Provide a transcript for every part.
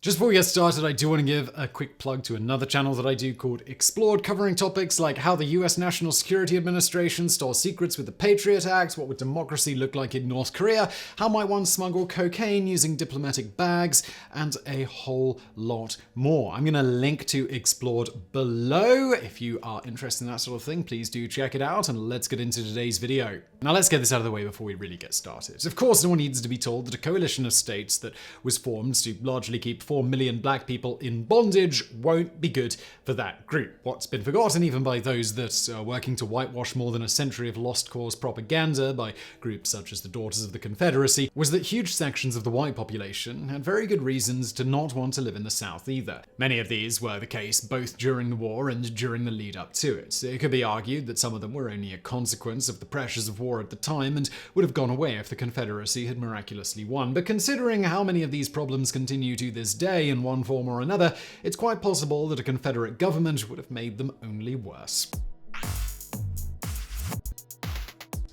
Just before we get started, I do want to give a quick plug to another channel that I do called Explored, covering topics like how the US National Security Administration stole secrets with the Patriot Act, what would democracy look like in North Korea, how might one smuggle cocaine using diplomatic bags, and a whole lot more. I'm going to link to Explored below. If you are interested in that sort of thing, please do check it out, and let's get into today's video. Now let's get this out of the way before we really get started. Of course, no one needs to be told that a coalition of states that was formed to largely keep 4 million black people in bondage won't be good for that group. What's been forgotten even by those that are working to whitewash more than a century of lost cause propaganda by groups such as the Daughters of the Confederacy was that huge sections of the white population had very good reasons to not want to live in the South either. Many of these were the case both during the war and during the lead up to it. It could be argued that some of them were only a consequence of the pressures of war at the time and would have gone away if the Confederacy had miraculously won. But considering how many of these problems continue to this day in one form or another, it's quite possible that a Confederate government would have made them only worse.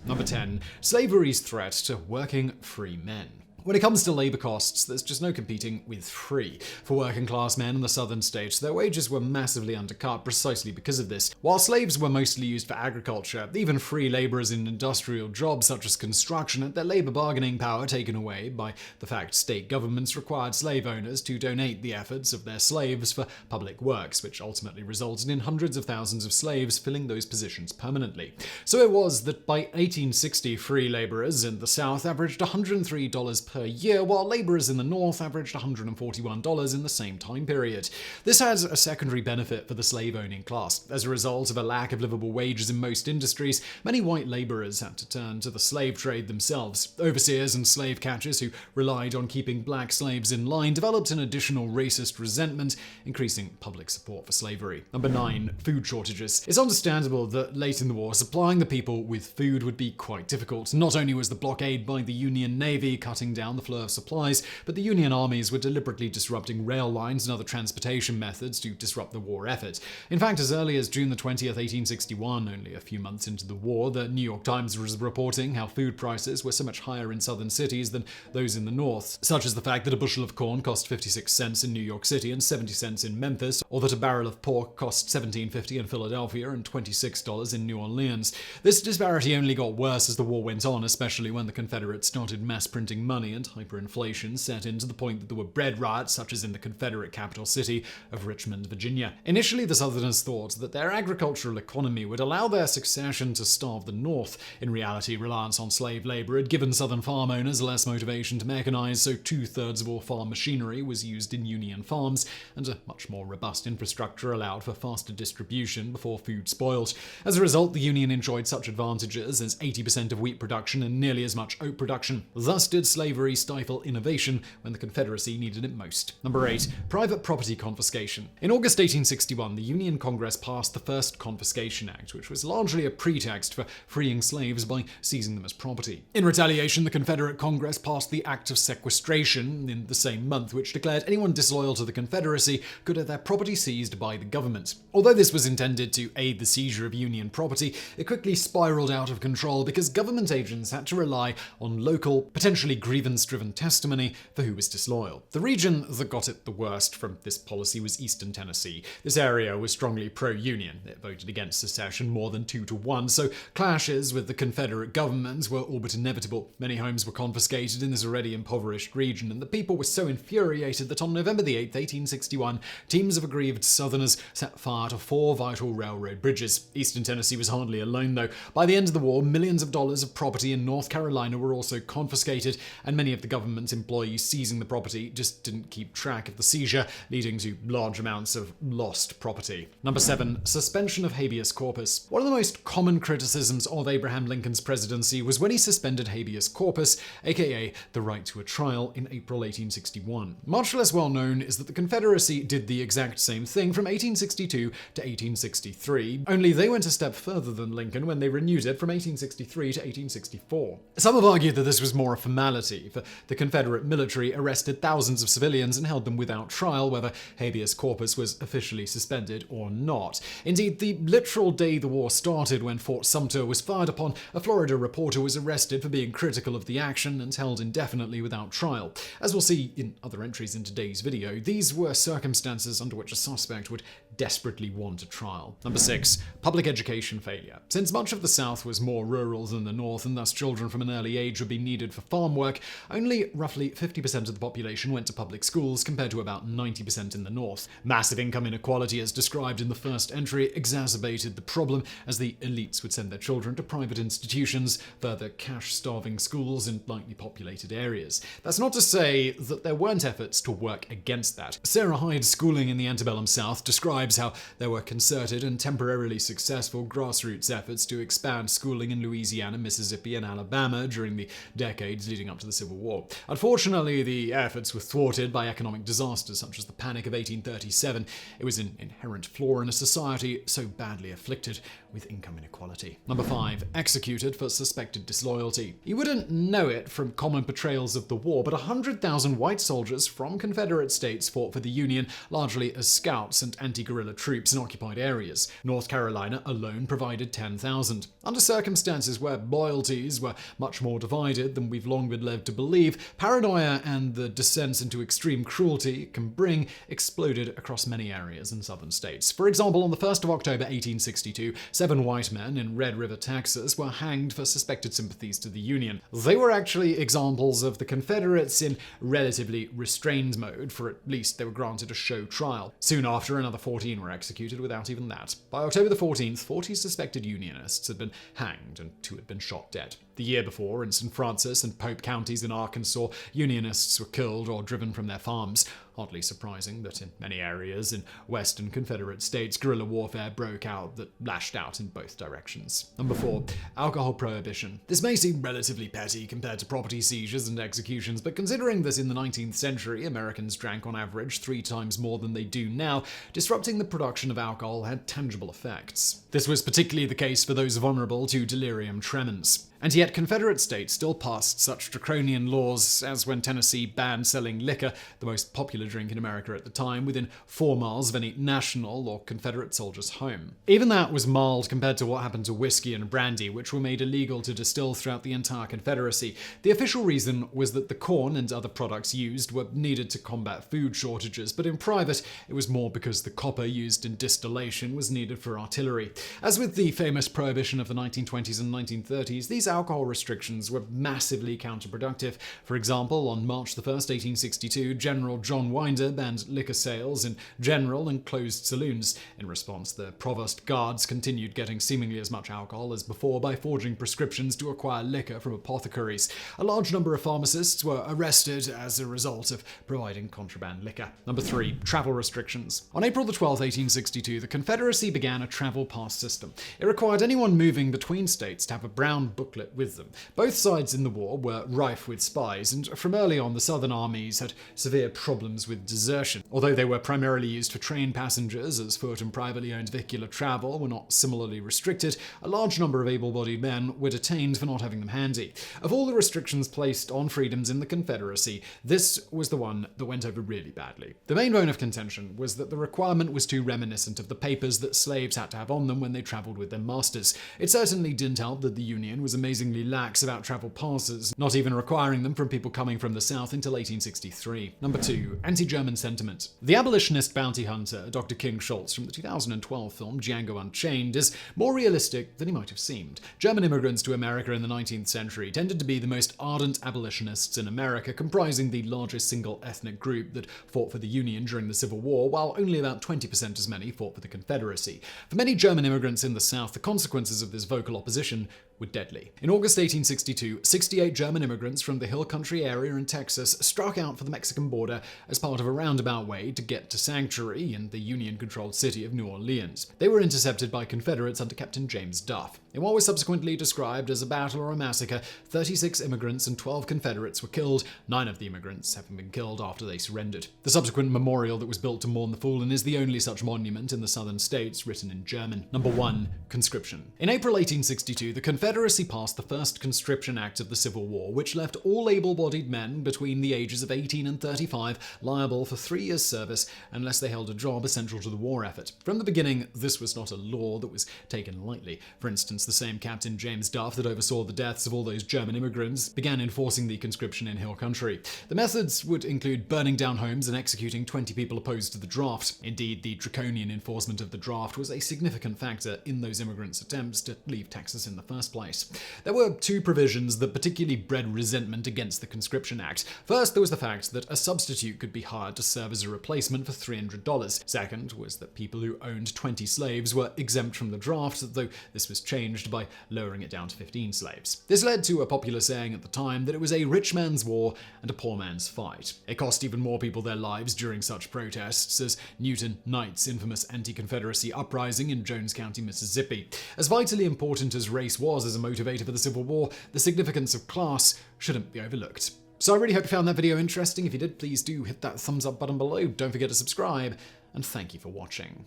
Number 10. Slavery's threat to working free men. When it comes to labor costs, there's just no competing with free. For working class men in the southern states, their wages were massively undercut precisely because of this. While slaves were mostly used for agriculture, even free laborers in industrial jobs such as construction had their labor bargaining power taken away by the fact state governments required slave owners to donate the efforts of their slaves for public works, which ultimately resulted in hundreds of thousands of slaves filling those positions permanently. So it was that by 1860, free laborers in the South averaged $103 per year, while laborers in the North averaged $141 in the same time period. This has a secondary benefit for the slave-owning class. As a result of a lack of livable wages in most industries, many white laborers had to turn to the slave trade themselves. Overseers and slave catchers who relied on keeping black slaves in line developed an additional racist resentment, increasing public support for slavery. Number 9. Food shortages. It's understandable that late in the war, supplying the people with food would be quite difficult. Not only was the blockade by the Union Navy cutting down the flow of supplies, but the Union armies were deliberately disrupting rail lines and other transportation methods to disrupt the war effort. In fact, as early as June the 20th, 1861, only a few months into the war, the New York Times was reporting how food prices were so much higher in southern cities than those in the north, such as the fact that a bushel of corn cost 56 cents in New York City and 70 cents in Memphis, or that a barrel of pork cost $17.50 in Philadelphia and $26 in New Orleans. This disparity only got worse as the war went on, especially when the Confederates started mass printing money and hyperinflation set in to the point that there were bread riots, such as in the Confederate capital city of Richmond, Virginia. Initially, the Southerners thought that their agricultural economy would allow their succession to starve the North. In reality, reliance on slave labor had given Southern farm owners less motivation to mechanize, so 2/3 of all farm machinery was used in Union farms, and a much more robust infrastructure allowed for faster distribution before food spoiled. As a result, the Union enjoyed such advantages as 80% of wheat production and nearly as much oat production. Thus did slavery stifle innovation when the Confederacy needed it most. Number 8. Private property confiscation. In August 1861, the Union Congress passed the first Confiscation Act, which was largely a pretext for freeing slaves by seizing them as property. In retaliation, the Confederate Congress passed the Act of Sequestration in the same month, which declared anyone disloyal to the Confederacy could have their property seized by the government. Although this was intended to aid the seizure of Union property, it quickly spiraled out of control because government agents had to rely on local, potentially grievance-driven testimony for who was disloyal. The region that got it the worst from this policy was Eastern Tennessee. This area was strongly pro-Union. It voted against secession more than 2-1, so clashes with the Confederate government were all but inevitable. Many homes were confiscated in this already impoverished region, and the people were so infuriated that on November the 8th, 1861, teams of aggrieved Southerners set fire to 4 vital railroad bridges. Eastern Tennessee was hardly alone, though. By the end of the war, millions of dollars of property in North Carolina were also confiscated, and many of the government's employees seizing the property just didn't keep track of the seizure, leading to large amounts of lost property. Number 7. Suspension of habeas corpus. One of the most common criticisms of Abraham Lincoln's presidency was when he suspended habeas corpus, aka the right to a trial, in April 1861. Much less well known is that the Confederacy did the exact same thing from 1862 to 1863, only they went a step further than Lincoln when they renewed it from 1863 to 1864. Some have argued that this was more a formality, Disloyalty, for the Confederate military arrested thousands of civilians and held them without trial, whether habeas corpus was officially suspended or not. Indeed, the literal day the war started, when Fort Sumter was fired upon, a Florida reporter was arrested for being critical of the action and held indefinitely without trial. As we'll see in other entries in today's video, these were circumstances under which a suspect would desperately want a trial. Number 6. Public education failure. Since much of the South was more rural than the North, and thus children from an early age would be needed for farm work, only roughly 50% of the population went to public schools, compared to about 90% in the North. Massive income inequality, as described in the first entry, exacerbated the problem, as the elites would send their children to private institutions, further cash-starving schools in lightly populated areas. That's not to say that there weren't efforts to work against that. Sarah Hyde's Schooling in the Antebellum South describes how there were concerted and temporarily successful grassroots efforts to expand schooling in Louisiana, Mississippi, and Alabama during the decades leading up to the Civil War. Unfortunately, the efforts were thwarted by economic disasters such as the Panic of 1837. It was an inherent flaw in a society so badly afflicted with income inequality. Number 5. Executed for suspected disloyalty. You wouldn't know it from common portrayals of the war, but 100,000 white soldiers from Confederate states fought for the Union, largely as scouts and anti-guerrilla troops in occupied areas. North Carolina alone provided 10,000. Under circumstances where loyalties were much more divided than we've long been led to believe, paranoia and the descents into extreme cruelty it can bring exploded across many areas in southern states. For example, on the 1st of October 1862, 7 white men in Red River, Texas were hanged for suspected sympathies to the Union. They were actually examples of the Confederates in relatively restrained mode, for at least they were granted a show trial. Soon after, another 14 were executed without even that. By October the 14th, 40 suspected Unionists had been hanged and 2 had been shot dead. The year before, in St. Francis and Pope counties in Arkansas, Unionists were killed or driven from their farms. Hardly surprising that in many areas in western Confederate states, guerrilla warfare broke out that lashed out in both directions. Number 4. Alcohol prohibition. This may seem relatively petty compared to property seizures and executions, but considering that in the 19th century, Americans drank on average 3 times more than they do now, disrupting the production of alcohol had tangible effects. This was particularly the case for those vulnerable to delirium tremens. And yet Confederate states still passed such draconian laws as when Tennessee banned selling liquor, the most popular drink in America at the time, within 4 miles of any national or Confederate soldier's home. Even that was mild compared to what happened to whiskey and brandy, which were made illegal to distill throughout the entire Confederacy. The official reason was that the corn and other products used were needed to combat food shortages, but in private it was more because the copper used in distillation was needed for artillery. As with the famous Prohibition of the 1920s and 1930s, these alcohol restrictions were massively counterproductive. For example, on March 1, 1862, General John Winder banned liquor sales in general and closed saloons. In response, the provost guards continued getting seemingly as much alcohol as before by forging prescriptions to acquire liquor from apothecaries. A large number of pharmacists were arrested as a result of providing contraband liquor. Number 3. Travel restrictions. On April 12, 1862, the Confederacy began a travel pass system. It required anyone moving between states to have a brown booklet with them. Both sides in the war were rife with spies, and from early on the Southern armies had severe problems with desertion. Although they were primarily used for train passengers, as foot and privately owned vehicular travel were not similarly restricted, a large number of able-bodied men were detained for not having them handy. Of all the restrictions placed on freedoms in the Confederacy, this was the one that went over really badly. The main bone of contention was that the requirement was too reminiscent of the papers that slaves had to have on them when they traveled with their masters. It certainly didn't help that the Union was amazingly lax about travel passes, not even requiring them from people coming from the South until 1863. Number 2. Anti-German sentiment. The abolitionist bounty hunter, Dr. King Schultz, from the 2012 film Django Unchained, is more realistic than he might have seemed. German immigrants to America in the 19th century tended to be the most ardent abolitionists in America, comprising the largest single ethnic group that fought for the Union during the Civil War, while only about 20% as many fought for the Confederacy. For many German immigrants in the South, the consequences of this vocal opposition were deadly. In August 1862, 68 German immigrants from the Hill Country area in Texas struck out for the Mexican border as part of a roundabout way to get to sanctuary in the Union-controlled city of New Orleans. They were intercepted by Confederates under Captain James Duff. In what was subsequently described as a battle or a massacre, 36 immigrants and 12 Confederates were killed, 9 of the immigrants having been killed after they surrendered. The subsequent memorial that was built to mourn the fallen is the only such monument in the southern states written in German. Number 1. Conscription. In April 1862, the Confederacy passed the first Conscription Act of the Civil War, which left all able-bodied men between the ages of 18 and 35 liable for 3 years' service unless they held a job essential to the war effort. From the beginning, this was not a law that was taken lightly. For instance, the same Captain James Duff that oversaw the deaths of all those German immigrants began enforcing the conscription in Hill Country. The methods would include burning down homes and executing 20 people opposed to the draft. Indeed, the draconian enforcement of the draft was a significant factor in those immigrants' attempts to leave Texas in the first place. There were 2 provisions that particularly bred resentment against the Conscription Act. First, there was the fact that a substitute could be hired to serve as a replacement for $300. Second was that people who owned 20 slaves were exempt from the draft, though this was changed by lowering it down to 15 slaves. This led to a popular saying at the time that it was a rich man's war and a poor man's fight. It cost even more people their lives during such protests as Newton Knight's infamous anti-Confederacy uprising in Jones County, Mississippi. As vitally important as race was as a motivator for the Civil War, the significance of class shouldn't be overlooked. So I really hope you found that video interesting. If you did, please do hit that thumbs up button below. Don't forget to subscribe, and thank you for watching.